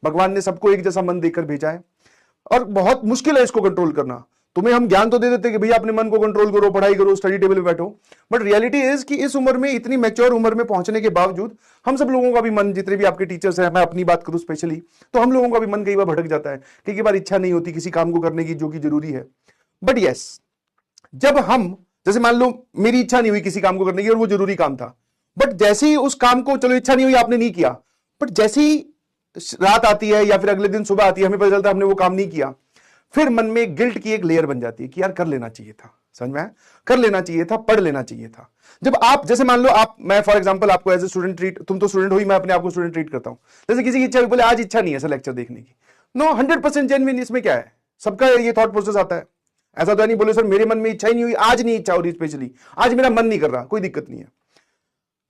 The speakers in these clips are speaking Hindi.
भगवान ने सबको एक जैसा मन देकर भेजा है और बहुत मुश्किल है इसको कंट्रोल करना। तुम्हें हम ज्ञान तो दे देते कि भैया अपने मन को कंट्रोल करो, पढ़ाई करो, स्टडी टेबल पे बैठो, बट रियलिटी इज कि इस उम्र में, इतनी मैच्योर उम्र में पहुंचने के बावजूद हम सब लोगों का भी मन, जितने भी आपके टीचर्स हैं, मैं अपनी बात करूं स्पेशली, तो हम लोगों का भी मन कई बार भटक जाता है, कई बार इच्छा नहीं होती किसी काम को करने की जो कि जरूरी है। बट यस, जब हम, जैसे मान लो मेरी इच्छा नहीं हुई किसी काम को करने की और वो जरूरी काम था, बट जैसे ही उस काम को, चलो इच्छा नहीं हुई, आपने नहीं किया, बट जैसे ही रात आती है या फिर अगले दिन सुबह आती है, हमें पता चलता है हमने वो काम नहीं किया, फिर मन में गिल्ट की एक लेयर बन जाती है कि यार कर लेना चाहिए था, समझ में आया, कर लेना चाहिए था, पढ़ लेना चाहिए था। जब आप, जैसे मान लो आप, मैं फॉर एग्जांपल आपको एज ए स्टूडेंट ट्रीट, तुम तो स्टूडेंट हो ही, मैं अपने आप को स्टूडेंट ट्रीट करता हूं। जैसे किसी की इच्छा हुई, बोले आज इच्छा नहीं है सर लेक्चर देखने की, नो 100% जेन्युइन, इसमें क्या है, सबका ये थॉट प्रोसेस आता है। ऐसा तो नहीं बोले सर मेरे मन में इच्छा ही नहीं हुई, आज नहीं इच्छा हो रही, स्पेशली आज मेरा मन नहीं कर रहा, कोई दिक्कत नहीं है,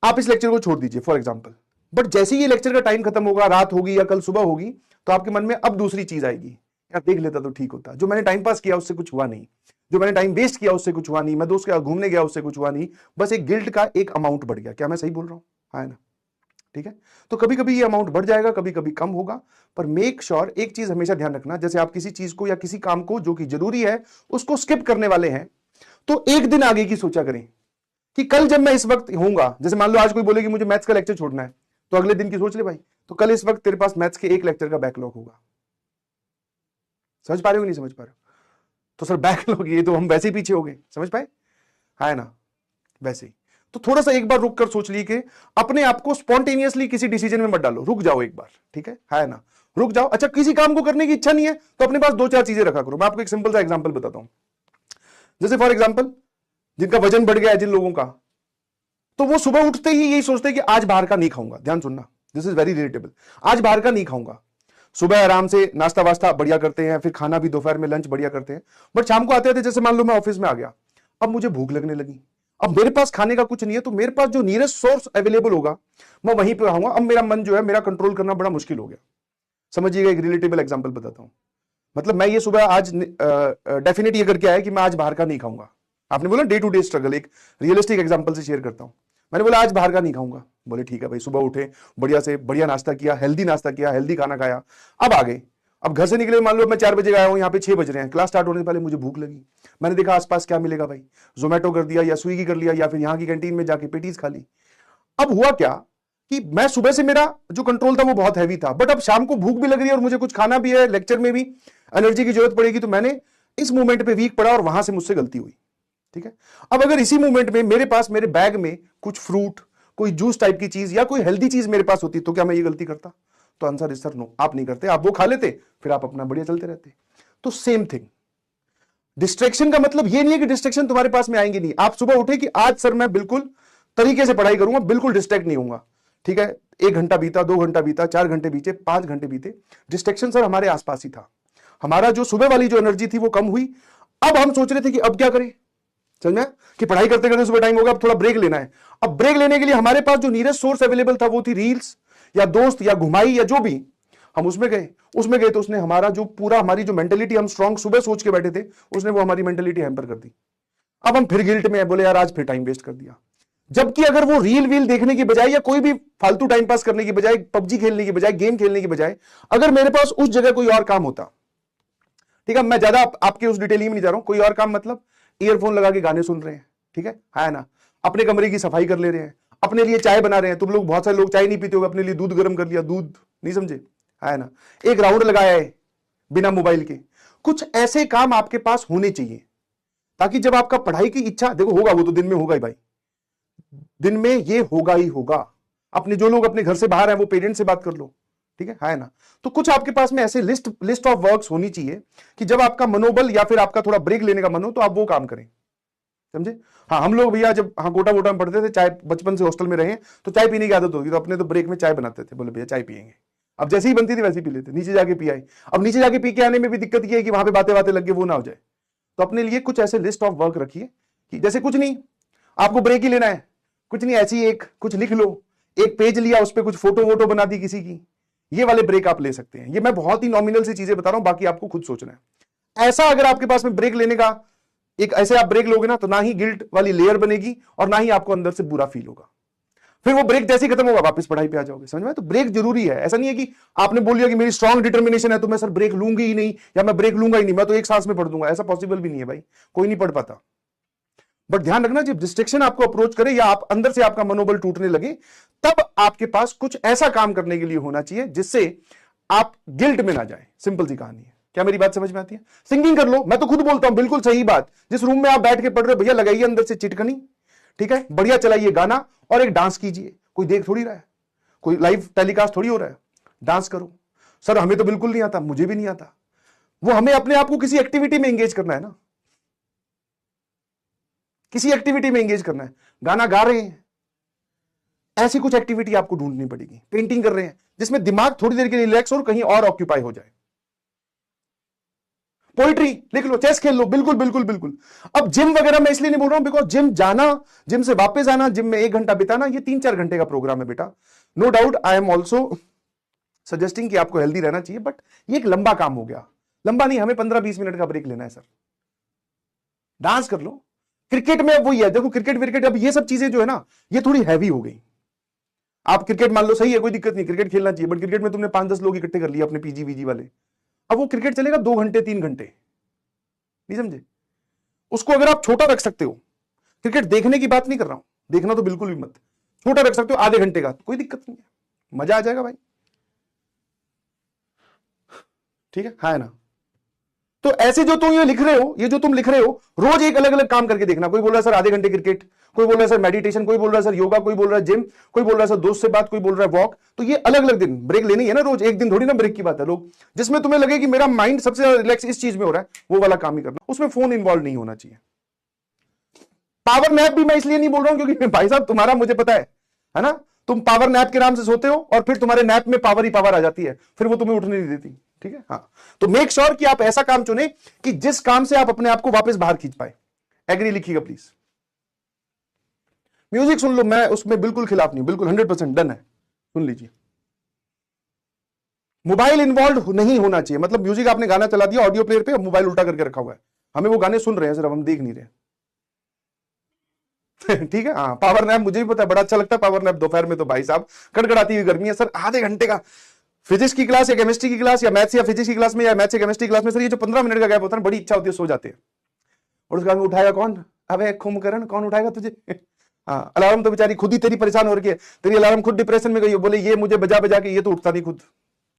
आप इस लेक्चर को छोड़ दीजिए फॉर एग्जाम्पल। बट जैसे ही ये लेक्चर का टाइम खत्म होगा, रात होगी या कल सुबह होगी, तो आपके मन में अब दूसरी चीज आएगी, यार देख लेता तो ठीक होता, जो मैंने टाइम पास किया उससे कुछ हुआ नहीं, जो मैंने टाइम वेस्ट किया उससे कुछ हुआ नहीं, मैं दोस्त के साथ घूमने गया उससे कुछ हुआ नहीं, बस एक गिल्ट का एक अमाउंट बढ़ गया। क्या मैं सही बोल रहा हूं? हाँ ना, ठीक है। तो कभी कभी ये अमाउंट बढ़ जाएगा, कभी कभी कम होगा, पर मेक श्योर एक चीज हमेशा ध्यान रखना, जैसे आप किसी चीज को या किसी काम को जो कि जरूरी है उसको स्किप करने वाले हैं, तो एक दिन आगे की सोचा करें कि कल जब मैं इस वक्त होऊंगा, जैसे मान लो आज कोई बोले कि मुझे मैथ्स का लेक्चर छोड़ना है, तो अगले दिन की सोच ले भाई, तो कल इस वक्त तेरे पास मैथ्स के एक लेक्चर का बैकलॉग होगा। समझ पा रहे हो कि नहीं समझ पा रहे हो? तो सर बैकलॉग, ये तो हम वैसे ही पीछे हो गए, समझ पाए? है ना, वैसे ही। तो थोड़ा सा एक बार रुक कर सोच ली कि अपने आप को स्पॉन्टेनियसली किसी डिसीजन में मत डालो, रुक जाओ एक बार, ठीक है ना, रुक जाओ। अच्छा, किसी काम को करने की इच्छा नहीं है तो अपने पास 2-4 चीजें रखा करो। मैं आपको एक सिंपल सा एग्जांपल बताता हूं। जैसे फॉर एग्जांपल जिनका वजन बढ़ गया है, जिन लोगों का, तो वो सुबह उठते ही यही सोचते हैं कि आज बाहर का नहीं खाऊंगा। ध्यान सुनना, दिस इज वेरी रिलेटेबल। आज बाहर का नहीं खाऊंगा। सुबह आराम से नाश्ता वास्ता बढ़िया करते हैं, फिर खाना भी दोपहर में लंच बढ़िया करते हैं, बट शाम को आते थे, जैसे मान लो मैं ऑफिस में आ गया, अब मुझे भूख लगने लगी, अब मेरे पास खाने का कुछ नहीं है, तो मेरे पास जो नियरेस्ट सोर्स अवेलेबल होगा मैं वहीं पे रहूंगा। अब मेरा मन जो है, मेरा कंट्रोल करना बड़ा मुश्किल हो गया। समझिएगा, एक रिलेटेबल एग्जांपल बताता हूं। मतलब मैं ये सुबह आज डेफिनेट ये करके आया कि मैं आज बाहर का नहीं खाऊंगा। आपने बोला डे टू डे स्ट्रगल, एक रियलिस्टिक एग्जांपल से शेयर करता हूं। मैंने बोला आज बाहर का नहीं खाऊंगा। बोले ठीक है भाई, सुबह उठे, बढ़िया से बढ़िया नाश्ता किया, हेल्दी नाश्ता किया, हेल्दी खाना खाया, अब आ गए। अब घर से निकले, मान लो मैं 4 बजे आया हूं, यहाँ पे 6 बज रहे हैं, क्लास स्टार्ट होने से पहले मुझे भूख लगी। मैंने देखा आसपास क्या मिलेगा भाई, जोमेटो कर दिया या स्विगी कर लिया या फिर यहाँ की कैंटीन में जाके पेटीज खा ली। अब हुआ क्या कि मैं सुबह से, मेरा जो कंट्रोल था वो बहुत हैवी था, बट अब शाम को भूख भी लग रही है और मुझे कुछ खाना भी है, लेक्चर में भी एनर्जी की जरूरत पड़ेगी, तो मैंने इस मूवमेंट पे वीक पड़ा और वहां से मुझसे गलती हुई। ठीक है, अब अगर इसी मूवमेंट में मेरे पास, मेरे बैग में कुछ फ्रूट, कोई जूस टाइप की चीज या कोई हेल्दी चीज मेरे पास होती, तो क्या मैं ये गलती करता? तो आंसर इज सर नो, आप नहीं करते। आप वो खा लेते, फिर आप अपना बढ़िया चलते रहते। तो सेम थिंग, डिस्ट्रैक्शन का मतलब ये नहीं है कि डिस्ट्रैक्शन तुम्हारे पास में आएंगे नहीं। आप सुबह उठे कि आज सर मैं बिल्कुल तरीके से पढ़ाई करूंगा, बिल्कुल डिस्ट्रैक्ट नहीं होऊंगा। ठीक है, 1 घंटा बीता, 2 घंटा बीता, 4 घंटे बीते, 5 घंटे बीते, डिस्ट्रैक्शन सर हमारे आसपास ही था। हमारा जो सुबह वाली जो एनर्जी थी वो कम हुई। अब हम सोच रहे थे कि अब क्या करें, समझ में, कि पढ़ाई करते करते सुबह टाइम होगा, अब थोड़ा ब्रेक लेना है। अब ब्रेक लेने के लिए हमारे पास जो नियरेस्ट सोर्स अवेलेबल था वो थी रील्स या दोस्त या घुमाई या जो भी, हम उसमें गए तो उसने हमारा जो पूरा, हमारी जो मेंटेलिटी हम स्ट्रांग सुबह सोच के बैठे थे, उसने वो हमारी मेंटेलिटी हैम्पर कर दी। अब हम फिर गिल्ट में है, बोले यार आज फिर टाइम वेस्ट कर दिया। जबकि अगर वो रील वील देखने की बजाय या कोई भी फालतू टाइम पास करने की बजाय, पबजी खेलने की बजाय, गेम खेलने की बजाय, अगर मेरे पास उस जगह कोई और काम होता, ठीक है, मैं ज्यादा आपके उस डिटेलिंग में नहीं जा रहा हूं, कोई और काम मतलब ईयरफोन लगा के गाने सुन रहे हैं, ठीक है ना, अपने कमरे की सफाई कर ले रहे हैं, अपने लिए चाय बना रहे हैं। तुम लोग, बहुत सारे लोग चाय नहीं पीते हो, अपने लिए दूध गर्म कर लिया, दूध नहीं समझे, है ना, एक राउंड लगाया है बिना मोबाइल के। कुछ ऐसे काम आपके पास होने चाहिए ताकि जब आपका पढ़ाई की इच्छा, देखो होगा वो तो दिन में होगा ही भाई, दिन में ये होगा ही होगा। अपने जो लोग अपने घर से बाहर हैं वो पेरेंट्स से बात कर लो, ठीक है ना। तो कुछ आपके पास में ऐसे लिस्ट ऑफ वर्क्स होनी चाहिए कि जब आपका मनोबल या फिर आपका थोड़ा ब्रेक लेने का मन हो तो आप वो काम करें, समझे। हाँ, हम लोग भैया जब कोटा वोटा में पढ़ते थे, चाय, बचपन से हॉस्टल में रहे, तो चाय पीने की आदत होगी, तो अपने तो ब्रेक में चाय बनाते थे, बोले भैया चाय पियेंगे। अब जैसे ही बनती थी वैसे ही पी लेते, नीचे जाके पी आए। अब नीचे जाके पी के आने में भी दिक्कत ये है कि वहां पे बातें बातें लग के वो ना हो जाए। तो अपने लिए कुछ ऐसे लिस्ट ऑफ वर्क रखिए कि जैसे कुछ नहीं, आपको ब्रेक ही लेना है, कुछ नहीं, ऐसी एक कुछ लिख लो, एक पेज लिया, उस पर कुछ फोटो वोटो बना दी किसी की, ये वाले ब्रेक आप ले सकते हैं। ये मैं बहुत ही नॉमिनल सी चीजें बता रहा हूं, बाकी आपको खुद सोचना है। ऐसा अगर आपके पास में ब्रेक लेने का एक, ऐसे आप ब्रेक लोगे ना, तो ना ही गिल्ट वाली लेयर बनेगी और ना ही आपको अंदर से बुरा फील होगा। फिर वो ब्रेक जैसे ही खत्म होगा वापस पढ़ाई पे आ जाओगे। समझ में? तो ब्रेक जरूरी है। ऐसा नहीं है कि आपने बोल लिया कि मेरी स्ट्रांग डिटर्मिनेशन है तो मैं सर ब्रेक लूंगी ही नहीं, या मैं ब्रेक लूंगा ही नहीं, मैं तो एक सांस में पढ़ दूंगा। ऐसा पॉसिबल भी नहीं है भाई, कोई नहीं पढ़ पाता। बट ध्यान रखना, जब डिस्ट्रैक्शन आपको अप्रोच करे या आप अंदर से आपका मनोबल टूटने लगे, तब आपके पास कुछ ऐसा काम करने के लिए होना चाहिए जिससे आप गिल्ट में ना जाए। सिंपल सी कहानी है। क्या मेरी बात समझ में आती है? सिंगिंग कर लो, मैं तो खुद बोलता हूं, बिल्कुल सही बात। जिस रूम में आप बैठ के पढ़ रहे हो भैया, लगाइए अंदर से चिटकनी, ठीक है, बढ़िया चलाइए गाना और एक डांस कीजिए। कोई देख थोड़ी रहा है, कोई लाइव टेलीकास्ट थोड़ी हो रहा है। डांस करो। सर हमें तो बिल्कुल नहीं आता, मुझे भी नहीं आता। वो हमें अपने आप को किसी एक्टिविटी में एंगेज करना है ना, किसी एक्टिविटी में एंगेज करना है। गाना गा रहे हैं, ऐसी कुछ एक्टिविटी आपको ढूंढनी पड़ेगी। पेंटिंग कर रहे हैं जिसमें दिमाग थोड़ी देर के लिए रिलैक्स और कहीं और ऑक्यूपाई हो जाए। पोइट्री लिख लो, चेस खेल लो, बिल्कुल बिल्कुल बिल्कुल। अब जिम वगैरह मैं इसलिए नहीं बोल रहा हूं बिकॉज जिम जाना, जिम से वापस आना, जिम में 1 घंटा बिताना, ये 3-4 घंटे का प्रोग्राम है बेटा। No doubt I am also suggesting कि आपको हेल्दी रहना चाहिए, बट ये एक लंबा काम हो गया। लंबा नहीं, हमें 15-20 मिनट का ब्रेक लेना है सर। डांस कर लो। क्रिकेट में अब वही है, देखो क्रिकेट विकेट, अब ये सब चीजें जो है ना, ये थोड़ी हैवी हो गई। आप क्रिकेट मान लो सही है, कोई दिक्कत नहीं, क्रिकेट खेलना चाहिए, बट क्रिकेट में तुमने 5-10 लोग इकट्ठे कर लिए अपने पीजी वीजी वाले, अब वो क्रिकेट चलेगा 2 घंटे 3 घंटे, नहीं समझे? उसको अगर आप छोटा रख सकते हो, क्रिकेट देखने की बात नहीं कर रहा हूं, देखना तो बिल्कुल भी मत, छोटा रख सकते हो आधे घंटे का, तो कोई दिक्कत नहीं है, मजा आ जाएगा भाई। ठीक है, हाँ है ना? तो ऐसे जो तुम ये लिख रहे हो, ये जो तुम लिख रहे हो, रोज एक अलग अलग काम करके देखना। कोई बोल रहा है सर आधे घंटे क्रिकेट, कोई बोल रहा है सर मेडिटेशन, कोई बोल रहा है सर योगा, कोई बोल रहा है जिम, कोई बोल रहा है सर दोस्त से बात, कोई बोल रहा है वॉक। तो ये अलग अलग दिन ब्रेक लेनी है ना, रोज एक दिन थोड़ी ना ब्रेक की बात है। लोग जिसमें तुम्हें लगे कि मेरा माइंड सबसे ज्यादा रिलैक्स इस चीज में हो रहा है, वो वाला काम ही करना, उसमें फोन इन्वॉल्व नहीं होना चाहिए। पावर नैप भी मैं इसलिए नहीं बोल रहा हूं क्योंकि भाई साहब तुम्हारा मुझे पता है ना, तुम पावर नैप के नाम से सोते हो और फिर तुम्हारे नैप में पावर ही पावर आ जाती है, फिर वो तुम्हें उठने नहीं देती। ठीक है, हाँ। तो मेक श्योर कि आप ऐसा काम चुने कि जिस काम से आप अपने आप को वापस बाहर खींच पाए। एग्री लिखिएगा प्लीज। म्यूजिक सुन लो, मैं उसमें बिल्कुल खिलाफ नहीं, बिल्कुल 100% डन है, सुन लीजिए। मोबाइल इन्वॉल्व नहीं होना चाहिए, मतलब म्यूजिक आपने गाना चला दिया ऑडियो प्लेयर पे, मोबाइल उल्टा करके रखा हुआ है, हमें वो गाने सुन रहे हैं सिर्फ, हम देख नहीं रहे। ठीक है, हाँ। पावर नैप मुझे भी पता है, बड़ा अच्छा लगता है पावर नैप दोपहर में, तो भाई साहब कड़कड़ाती हुई गर्मी है सर, आधे घंटे का फिजिक्स की क्लास या केमिस्ट्री की क्लास या मैथ्स या फिजिक्स की क्लास में या मैथ्स या केमिस्ट्री की क्लास में सर, ये जो 15 मिनट का गैप होता है, बड़ी इच्छा होती है सो जाते हैं, और उसके बाद में उठाएगा कौन? अबे कुंभकर्ण, कौन उठाएगा तुझे? हाँ, अलार्म तो बेचारी खुद ही तेरी परेशान हो रही है, तेरी अलार्म खुद डिप्रेशन में गई, बोले ये मुझे बजा बजा के, ये तो उठता नहीं खुद।